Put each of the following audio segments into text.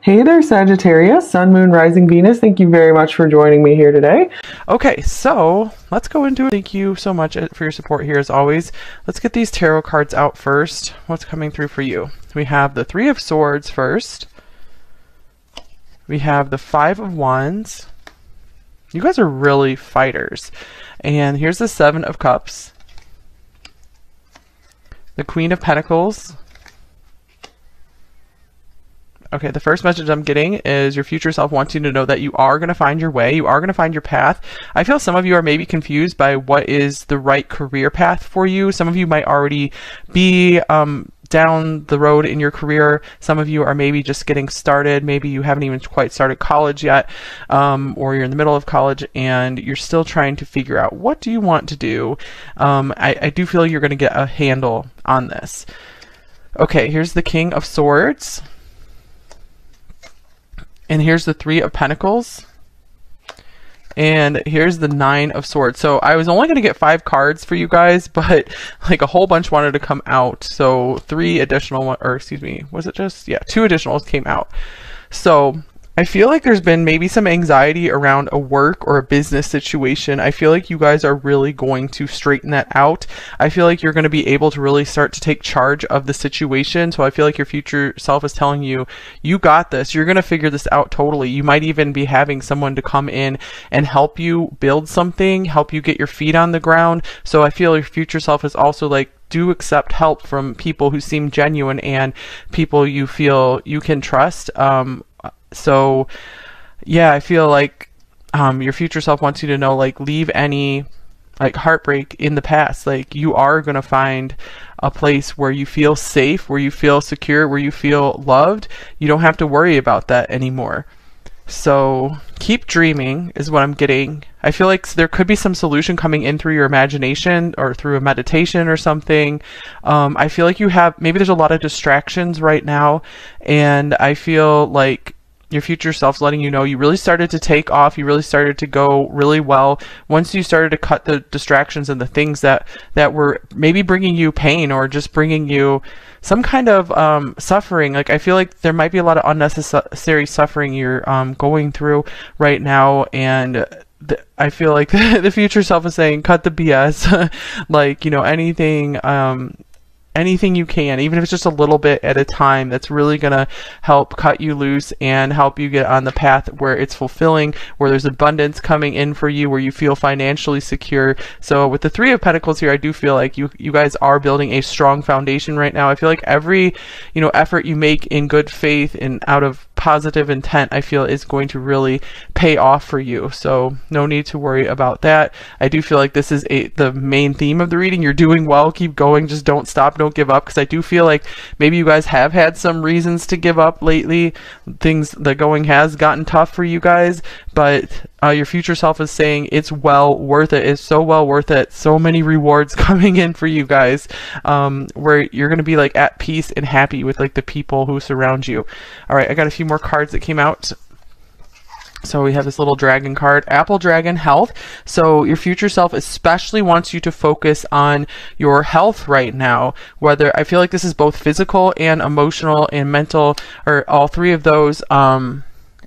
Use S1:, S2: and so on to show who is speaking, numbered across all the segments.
S1: Hey there, Sagittarius, Sun, Moon, Rising, Venus. Thank you very much for joining me here today.
S2: Okay, so let's go into it. Thank you so much for your support here as always. Let's get these tarot cards out first. What's coming through for you? We have the Three of Swords first. We have the Five of Wands. You guys are really fighters. And here's the Seven of Cups. The Queen of Pentacles. Okay, the first message I'm getting is your future self wants you to know that you are going to find your way. You are going to find your path. I feel some of you are maybe confused by what is the right career path for you. Some of you might already be down the road in your career. Some of you are maybe just getting started. Maybe you haven't even quite started college yet, or you're in the middle of college and you're still trying to figure out what do you want to do. I do feel you're going to get a handle on this. Okay, here's the King of Swords. And here's the Three of Pentacles. And here's the Nine of Swords. So I was only going to get 5 cards for you guys, but like a whole bunch wanted to come out. So 3 additional, or excuse me, was it just? Yeah, 2 additionals came out. So I feel like there's been maybe some anxiety around a work or a business situation. I feel like you guys are really going to straighten that out. I feel like you're going to be able to really start to take charge of the situation. So I feel like your future self is telling you, you got this. You're going to figure this out totally. You might even be having someone to come in and help you build something, help you get your feet on the ground. So I feel your future self is also like, do accept help from people who seem genuine and people you feel you can trust. So yeah, I feel like your future self wants you to know, like, leave any like heartbreak in the past. Like, you are going to find a place where you feel safe, where you feel secure, where you feel loved. You don't have to worry about that anymore. So keep dreaming is what I'm getting. I feel like there could be some solution coming in through your imagination or through a meditation or something. I feel like you have, maybe there's a lot of distractions right now, and I feel like your future self's letting you know you really started to take off. You really started to go really well once you started to cut the distractions and the things that were maybe bringing you pain or just bringing you some kind of suffering. Like, I feel like there might be a lot of unnecessary suffering you're going through right now, and I feel like the future self is saying, cut the BS. Like, you know, anything you can, even if it's just a little bit at a time, that's really going to help cut you loose and help you get on the path where it's fulfilling, where there's abundance coming in for you, where you feel financially secure. So with the Three of Pentacles here, I do feel like you guys are building a strong foundation right now. I feel like every, you know, effort you make in good faith and out of positive intent, I feel is going to really pay off for you. So no need to worry about that. I do feel like this is the main theme of the reading. You're doing well. Keep going. Just don't stop. Don't give up, because I do feel like maybe you guys have had some reasons to give up lately. The going has gotten tough for you guys, but your future self is saying it's well worth it. It's so well worth it. So many rewards coming in for you guys, where you're going to be like at peace and happy with like the people who surround you. All right, I got a few more cards that came out. So we have this little dragon card, Apple Dragon Health. So your future self especially wants you to focus on your health right now. Whether, I feel like this is both physical and emotional and mental, or all 3 of those.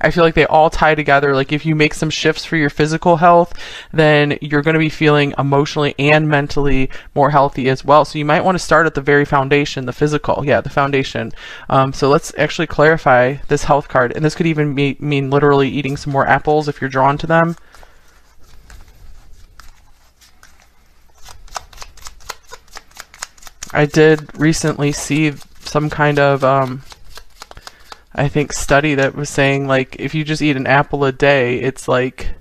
S2: I feel like they all tie together. Like, if you make some shifts for your physical health, then you're going to be feeling emotionally and mentally more healthy as well. So you might want to start at the very foundation, the physical. Yeah, the foundation. So let's actually clarify this health card. And this could even mean literally eating some more apples if you're drawn to them. I did recently see some kind of I think study that was saying, like, if you just eat an apple a day, it's like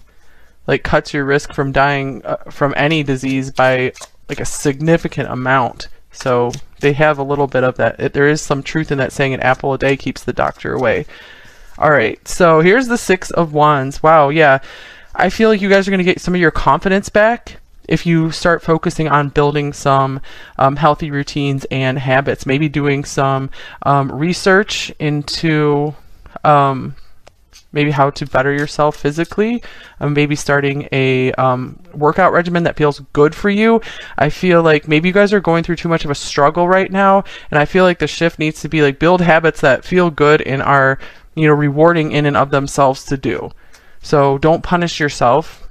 S2: cuts your risk from dying from any disease by like a significant amount. So they have a little bit of that. There is some truth in that, saying an apple a day keeps the doctor away. All right, so here's the Six of Wands. Wow, yeah. I feel like you guys are going to get some of your confidence back if you start focusing on building some healthy routines and habits, maybe doing some research into maybe how to better yourself physically, maybe starting a workout regimen that feels good for you. I feel like maybe you guys are going through too much of a struggle right now, and I feel like the shift needs to be like build habits that feel good and are, rewarding in and of themselves to do. So don't punish yourself.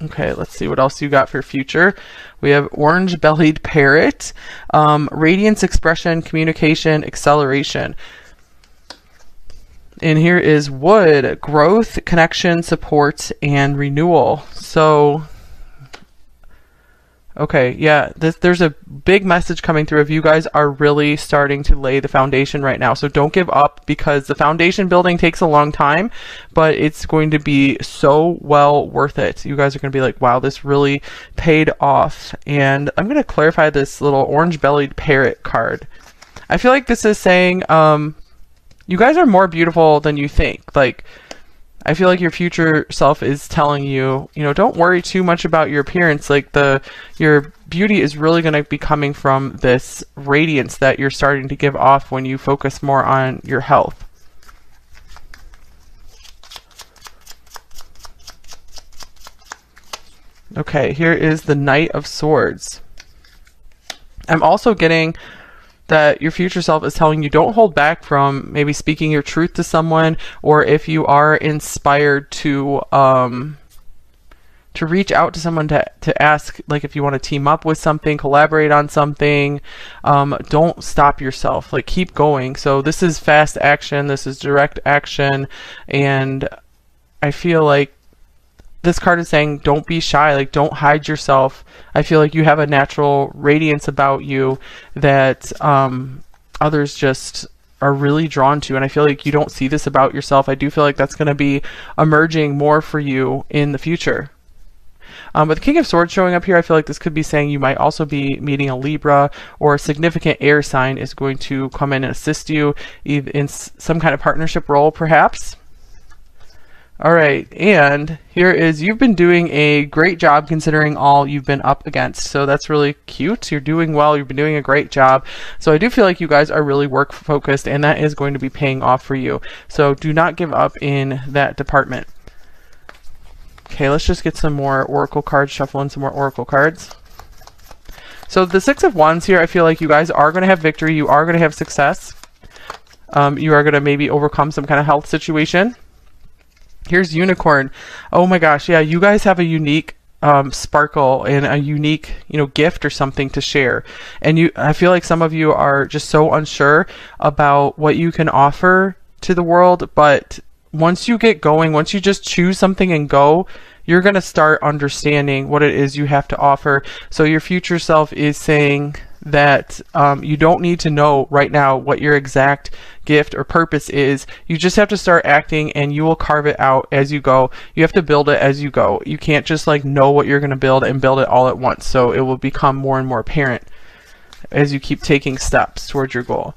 S2: Okay, let's see what else you got for future. We have orange-bellied parrot, radiance, expression, communication, acceleration. And here is wood, growth, connection, support, and renewal. So, okay, yeah, there's a big message coming through if you guys are really starting to lay the foundation right now. So don't give up, because the foundation building takes a long time, but it's going to be so well worth it. You guys are going to be like, wow, this really paid off. And I'm going to clarify this little orange-bellied parrot card. I feel like this is saying, you guys are more beautiful than you think. Like, I feel like your future self is telling you, don't worry too much about your appearance. Like, your beauty is really going to be coming from this radiance that you're starting to give off when you focus more on your health. Okay, here is the Knight of Swords. I'm also getting that your future self is telling you, don't hold back from maybe speaking your truth to someone, or if you are inspired to reach out to someone to ask, like, if you want to team up with something, collaborate on something, don't stop yourself. Like, keep going. So this is fast action, this is direct action, and I feel like this card is saying, don't be shy, like, don't hide yourself. I feel like you have a natural radiance about you that others just are really drawn to, and I feel like you don't see this about yourself. I do feel like that's going to be emerging more for you in the future. But the King of Swords showing up here, I feel like this could be saying you might also be meeting a Libra, or a significant air sign is going to come in and assist you in some kind of partnership role, perhaps. All right, and here is, you've been doing a great job considering all you've been up against. So that's really cute. You're doing well. You've been doing a great job. So I do feel like you guys are really work focused, and that is going to be paying off for you. So do not give up in that department. Okay, let's just get some more oracle cards, shuffle in some more oracle cards. So the Six of Wands here, I feel like you guys are going to have victory. You are going to have success. You are going to maybe overcome some kind of health situation. Here's Unicorn. Oh my gosh, yeah, you guys have a unique sparkle and a unique, gift or something to share. And I feel like some of you are just so unsure about what you can offer to the world, but once you get going, once you just choose something and go, you're going to start understanding what it is you have to offer. So your future self is saying that you don't need to know right now what your exact gift or purpose is. You just have to start acting, and you will carve it out as you go. You have to build it as you go. You can't just know what you're going to build and build it all at once. So it will become more and more apparent as you keep taking steps towards your goal.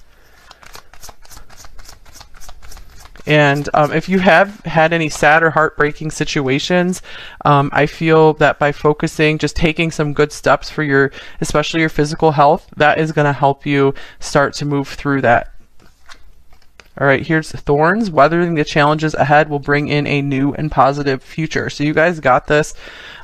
S2: And if you have had any sad or heartbreaking situations, I feel that by focusing, just taking some good steps for especially your physical health, that is going to help you start to move through that. All right, here's Thorns. Weathering the challenges ahead will bring in a new and positive future. So you guys got this.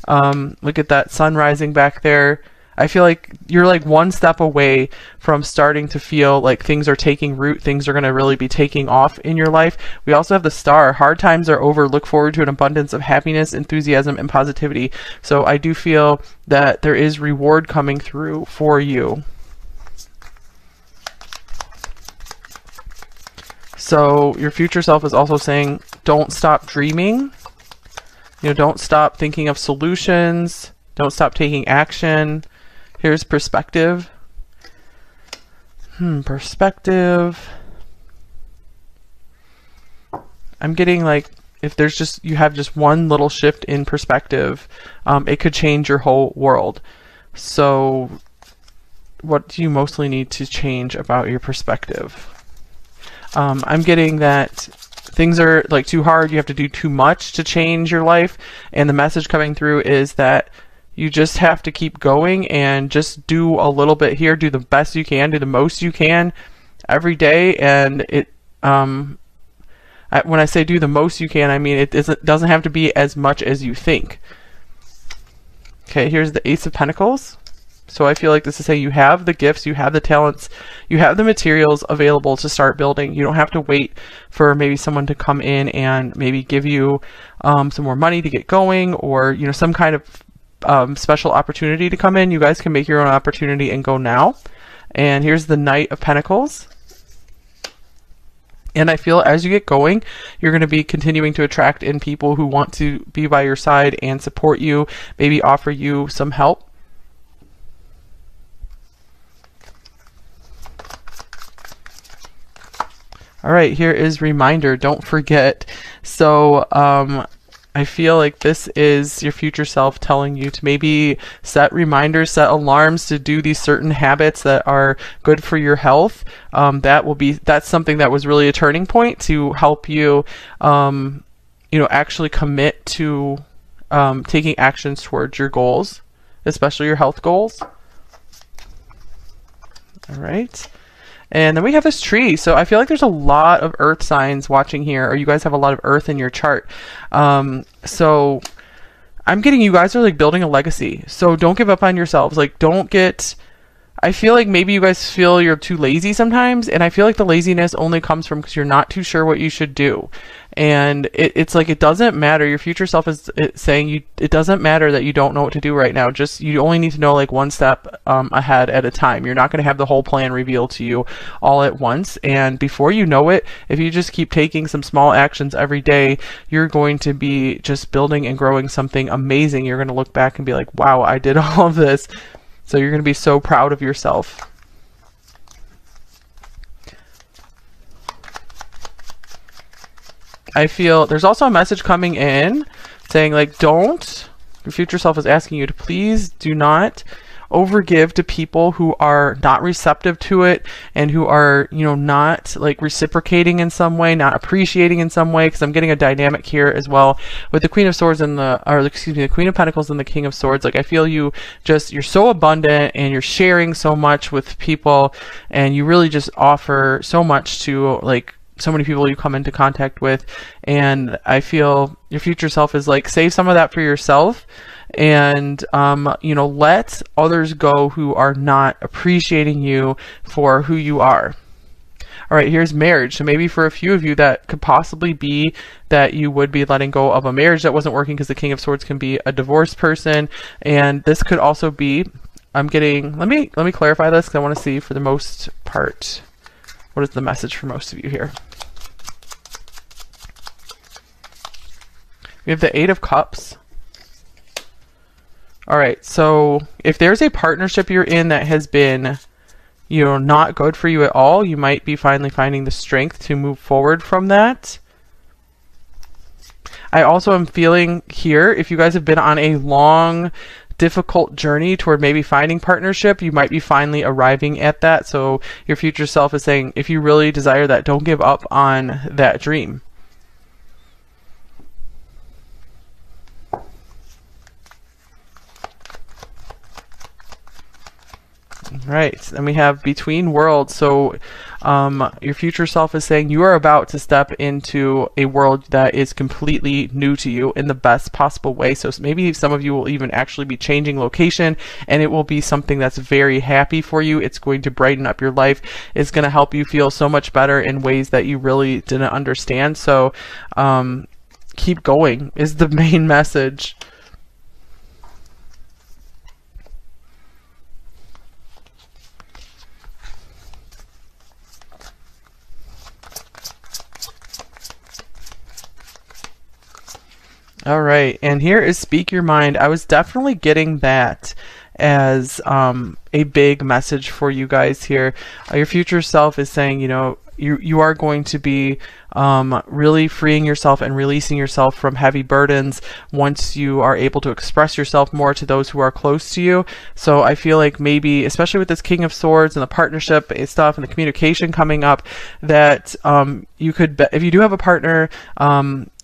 S2: Look at that sun rising back there. I feel like you're like one step away from starting to feel like things are taking root. Things are going to really be taking off in your life. We also have the Star. Hard times are over. Look forward to an abundance of happiness, enthusiasm, and positivity. So I do feel that there is reward coming through for you. So your future self is also saying, don't stop dreaming. Don't stop thinking of solutions. Don't stop taking action. Here's Perspective. Perspective. I'm getting like, if you have just one little shift in perspective, it could change your whole world. So what do you mostly need to change about your perspective? I'm getting that things are like too hard. You have to do too much to change your life. And the message coming through is that you just have to keep going and just do a little bit here, do the best you can, do the most you can every day. And when I say do the most you can, I mean it doesn't have to be as much as you think. Okay, here's the Ace of Pentacles. So I feel like this is saying you have the gifts, you have the talents, you have the materials available to start building. You don't have to wait for maybe someone to come in and maybe give you some more money to get going, or, you know, some kind of special opportunity to come in. You guys can make your own opportunity and go now. And here's the Knight of Pentacles. And I feel as you get going, you're going to be continuing to attract in people who want to be by your side and support you, maybe offer you some help. All right, here is reminder, don't forget. So I feel like this is your future self telling you to maybe set reminders, set alarms to do these certain habits that are good for your health. That's something that was really a turning point to help you, you know, actually commit to taking actions towards your goals, especially your health goals. All right. And then we have this tree. So I feel like there's a lot of earth signs watching here, or you guys have a lot of earth in your chart. So I'm getting, you guys are like building a legacy. So don't give up on yourselves. Like, don't get, I feel like maybe you guys feel you're too lazy sometimes. And I feel like the laziness only comes from because you're not too sure what you should do. And it's like, it doesn't matter. Your future self is saying it doesn't matter that you don't know what to do right now. Just, you only need to know like one step ahead at a time. You're not going to have the whole plan revealed to you all at once. And before you know it, if you just keep taking some small actions every day, you're going to be just building and growing something amazing. You're going to look back and be like, wow, I did all of this. So you're going to be so proud of yourself. I feel there's also a message coming in saying like, your future self is asking you to please do not overgive to people who are not receptive to it and who are, you know, not like reciprocating in some way, not appreciating in some way, because I'm getting a dynamic here as well with the Queen of Swords and the Queen of Pentacles and the King of Swords. Like, I feel you're so abundant and you're sharing so much with people, and you really just offer so much to like so many people you come into contact with. And I feel your future self is like, save some of that for yourself, and you know, let others go who are not appreciating you for who you are. All right, here's marriage. So maybe for a few of you that could possibly be that you would be letting go of a marriage that wasn't working, because the King of Swords can be a divorced person, and this could also be, I'm getting, let me clarify this because I want to see for the most part what is the message for most of you here. We have the Eight of Cups. All right, so if there's a partnership you're in that has been, you know, not good for you at all, you might be finally finding the strength to move forward from that. I also am feeling here, if you guys have been on a long, difficult journey toward maybe finding partnership, you might be finally arriving at that. So your future self is saying, if you really desire that, don't give up on that dream. Right, then we have Between Worlds. So your future self is saying you are about to step into a world that is completely new to you in the best possible way. So maybe some of you will even actually be changing location, and it will be something that's very happy for you. It's going to brighten up your life. It's going to help you feel so much better in ways that you really didn't understand. So keep going is the main message. All right, and here is Speak Your Mind. I was definitely getting that as a big message for you guys here. Your future self is saying, you know, you are going to be really freeing yourself and releasing yourself from heavy burdens once you are able to express yourself more to those who are close to you. So I feel like maybe, especially with this King of Swords and the partnership stuff and the communication coming up, that you could, if you do have a partner,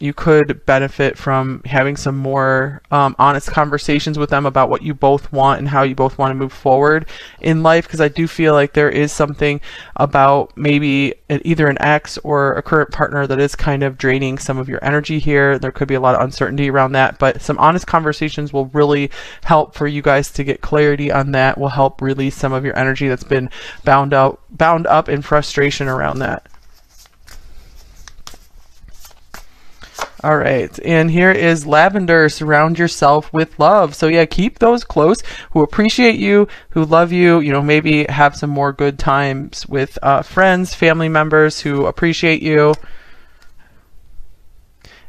S2: you could benefit from having some more honest conversations with them about what you both want and how you both want to move forward in life. Because I do feel like there is something about maybe either an ex or a current partner that is kind of draining some of your energy here. There could be a lot of uncertainty around that, but some honest conversations will really help for you guys to get clarity on that, will help release some of your energy that's been bound up in frustration around that. All right, and here is lavender. Surround yourself with love. So yeah, keep those close who appreciate you, who love you. You know, maybe have some more good times with friends, family members who appreciate you.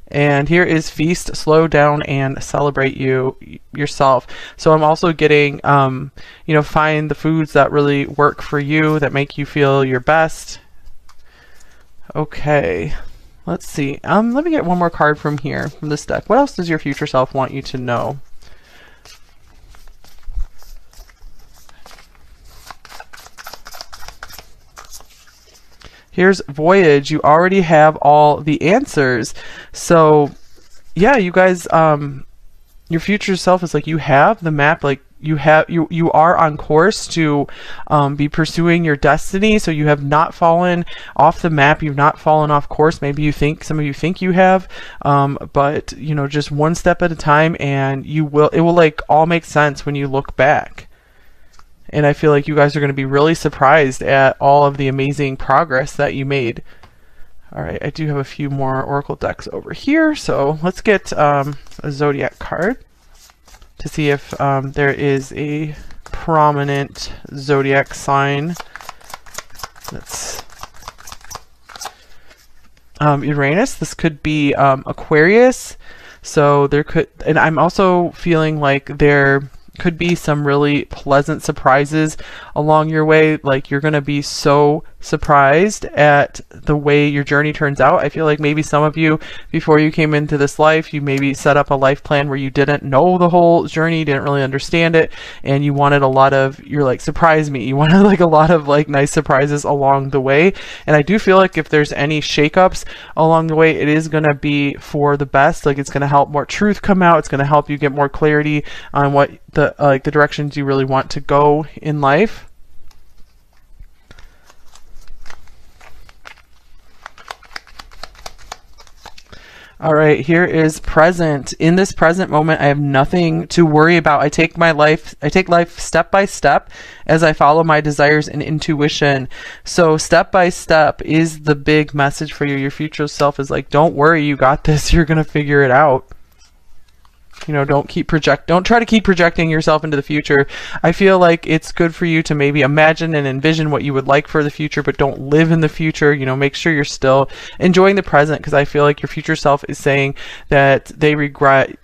S2: And here is feast, slow down, and celebrate yourself. So I'm also getting, you know, find the foods that really work for you, that make you feel your best. Okay. Let's see. Let me get one more card from here, from this deck. What else does your future self want you to know? Here's Voyage. You already have all the answers. So, yeah, you guys, your future self is like, you have the map, like, you are on course to be pursuing your destiny. So you have not fallen off the map. You've not fallen off course. Maybe some of you think you have, but you know, just one step at a time, and it will like all make sense when you look back. And I feel like you guys are going to be really surprised at all of the amazing progress that you made. All right, I do have a few more oracle decks over here, so let's get a zodiac card to see if there is a prominent zodiac sign that's Uranus. This could be Aquarius. So there could, and I'm also feeling like there could be some really pleasant surprises along your way. Like you're going to be so surprised at the way your journey turns out. I feel like maybe some of you, before you came into this life, you maybe set up a life plan where you didn't know the whole journey, didn't really understand it, and you wanted a lot of, you're like, surprise me. You wanted like a lot of like nice surprises along the way. And I do feel like if there's any shakeups along the way, it is going to be for the best. Like it's going to help more truth come out. It's going to help you get more clarity on what the directions you really want to go in life. All right, here is present. In this present moment, I have nothing to worry about. I take life step by step as I follow my desires and intuition. So step by step is the big message for you. Your future self is like, don't worry, you got this. You're going to figure it out. You know, don't try to keep projecting yourself into the future. I feel like it's good for you to maybe imagine and envision what you would like for the future, but don't live in the future. You know, make sure you're still enjoying the present, because I feel like your future self is saying that they regret,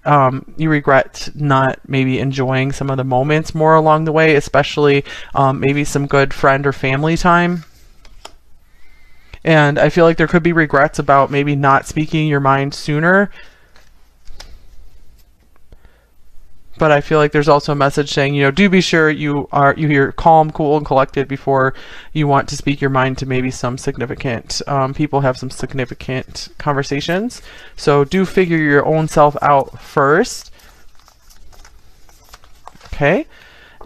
S2: you regret not maybe enjoying some of the moments more along the way, especially maybe some good friend or family time. And I feel like there could be regrets about maybe not speaking your mind sooner. But I feel like there's also a message saying, you know, do be sure you're calm, cool, and collected before you want to speak your mind to maybe some significant people, have some significant conversations. So do figure your own self out first. Okay.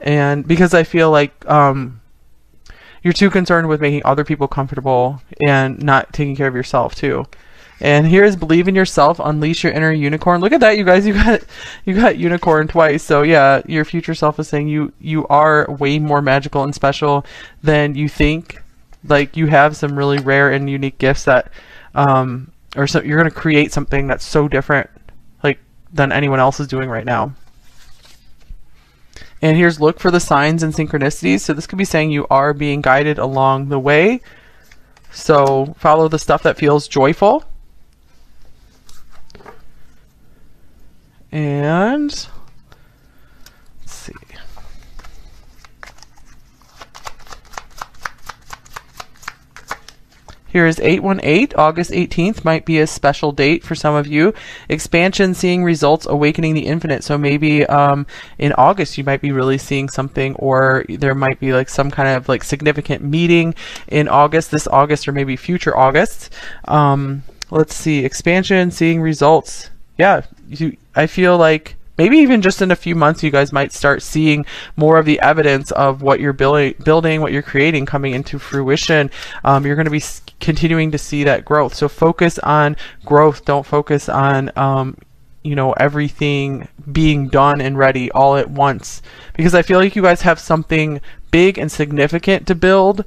S2: And because I feel like you're too concerned with making other people comfortable and not taking care of yourself too. And here's believe in yourself, unleash your inner unicorn. Look at that, you guys. You got unicorn twice. So yeah, your future self is saying you are way more magical and special than you think. Like you have some really rare and unique gifts that, or so you're gonna create something that's so different, like than anyone else is doing right now. And here's look for the signs and synchronicities. So this could be saying you are being guided along the way. So follow the stuff that feels joyful. And let's see. Here is 818. August 18th might be a special date for some of you. Expansion, seeing results, awakening the infinite. So maybe in August you might be really seeing something, or there might be like some kind of like significant meeting in August, this August, or maybe future Augusts. Let's see. Expansion, seeing results. Yeah, I feel like maybe even just in a few months, you guys might start seeing more of the evidence of what you're building, what you're creating coming into fruition. You're going to be continuing to see that growth. So focus on growth. Don't focus on, you know, everything being done and ready all at once, because I feel like you guys have something big and significant to build,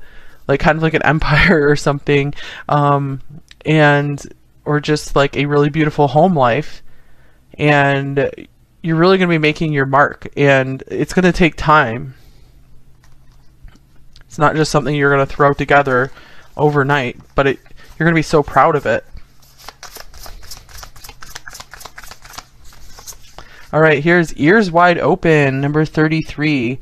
S2: like kind of like an empire or something, or just like a really beautiful home life, and you're really going to be making your mark, and it's going to take time. It's not just something you're going to throw together overnight, but you're going to be so proud of it. All right, here's Ears Wide Open, number 33.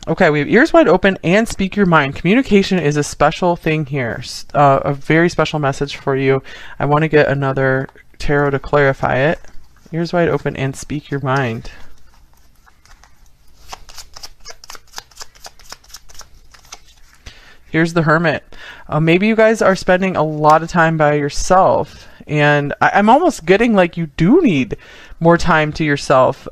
S2: Okay, we have Ears Wide Open and Speak Your Mind. Communication is a special thing here, a very special message for you. I want to get another tarot to clarify it. Ears Wide Open and Speak Your Mind. Here's the Hermit. Maybe you guys are spending a lot of time by yourself, and I'm almost getting like you do need more time to yourself.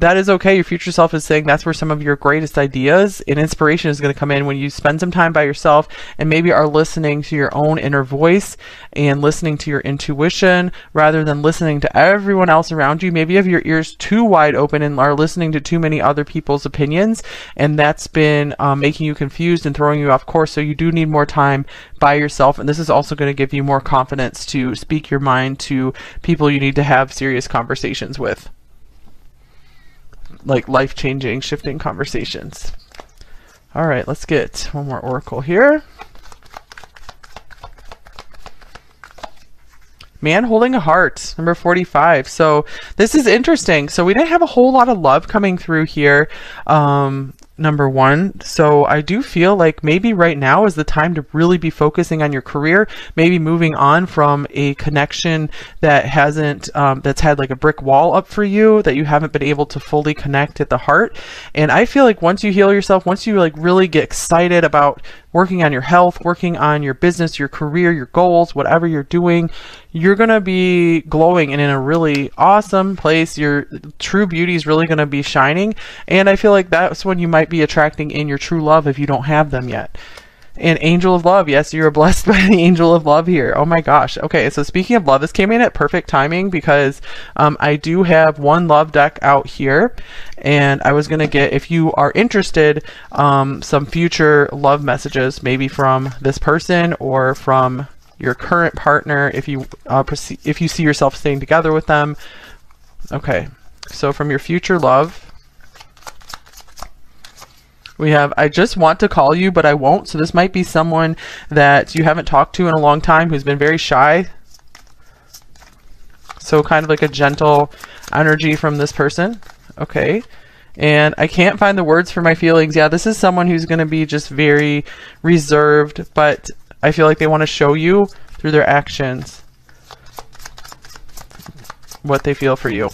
S2: That is okay. Your future self is saying that's where some of your greatest ideas and inspiration is going to come in, when you spend some time by yourself and maybe are listening to your own inner voice and listening to your intuition rather than listening to everyone else around you. Maybe you have your ears too wide open and are listening to too many other people's opinions, and that's been making you confused and throwing you off course. So you do need more time by yourself, and this is also going to give you more confidence to speak your mind to people you need to have serious conversations with, like life-changing, shifting conversations. All right, let's get one more oracle here. Man Holding a Heart, number 45. So this is interesting. So we didn't have a whole lot of love coming through here, number one. So I do feel like maybe right now is the time to really be focusing on your career, maybe moving on from a connection that hasn't, that's had like a brick wall up for you, that you haven't been able to fully connect at the heart. And I feel like once you heal yourself, once you like really get excited about working on your health, working on your business, your career, your goals, whatever you're doing, you're going to be glowing and in a really awesome place. Your true beauty is really going to be shining. And I feel like that's when you might be attracting in your true love if you don't have them yet. And Angel of Love, yes, you're blessed by the Angel of Love here. Oh my gosh. Okay, so speaking of love, this came in at perfect timing because I do have one love deck out here, and I was going to get, if you are interested, some future love messages, maybe from this person or from your current partner, if you see yourself staying together with them. Okay, so from your future love, we have, I just want to call you, but I won't. So this might be someone that you haven't talked to in a long time, who's been very shy. So kind of like a gentle energy from this person. Okay. And I can't find the words for my feelings. Yeah, this is someone who's going to be just very reserved, but I feel like they want to show you through their actions what they feel for you.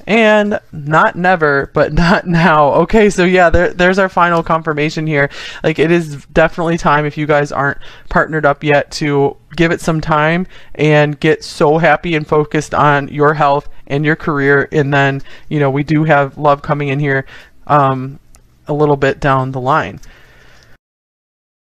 S2: And not never, but not now. Okay, so yeah, there's our final confirmation here. Like, it is definitely time, if you guys aren't partnered up yet, to give it some time and get so happy and focused on your health and your career. And then, you know, we do have love coming in here a little bit down the line.